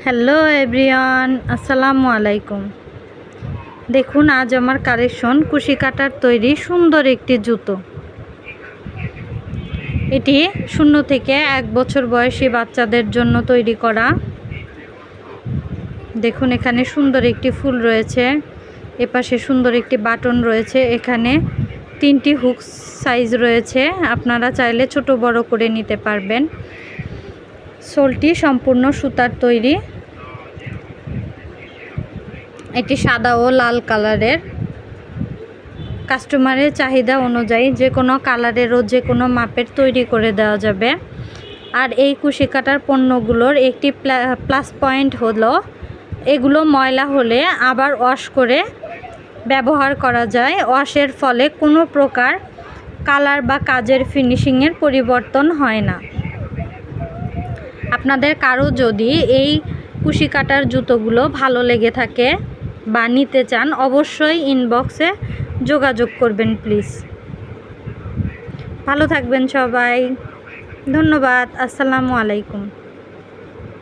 Hello everyone, আসসালামু আলাইকুম। দেখুন আজ আমার কালেকশন কুশি কাটার তৈরি সুন্দর একটি জুতো। এটি 0 থেকে 1 বছর বয়সী বাচ্চাদের জন্য তৈরি করা। দেখুন এখানে সুন্দর একটি ফুল রয়েছে, এপাশে সুন্দর একটি বাটন রয়েছে, এখানে 3টি হুক সাইজ রয়েছে, আপনারা চাইলে ছোট বড় করে নিতে পারবেন। সোলটি সম্পূর্ণ সুতার তৈরি। এটি সাদা ও লাল কালারের। কাস্টমারের চাহিদা অনুযায়ী যে কোনো কালারের ও যে কোনো মাপের তৈরি করে দেওয়া যাবে। আর এই কুশি কাটার পণ্যগুলোর একটি প্লাস পয়েন্ট হলো এগুলো ময়লা হলে আবার ওয়াশ করে ব্যবহার করা যায়। ওয়াশের ফলে কোনো প্রকার কালার বা কাজের ফিনিশিংয়ের পরিবর্তন হয় না। আপনাদের কারো যদি এই কুশি কাটার জুতোগুলো ভালো লেগে থাকে বা নিতে চান, অবশ্যই ইনবক্সে যোগাযোগ করবেন প্লিজ। ভালো থাকবেন সবাই, ধন্যবাদ, আসসালামু আলাইকুম।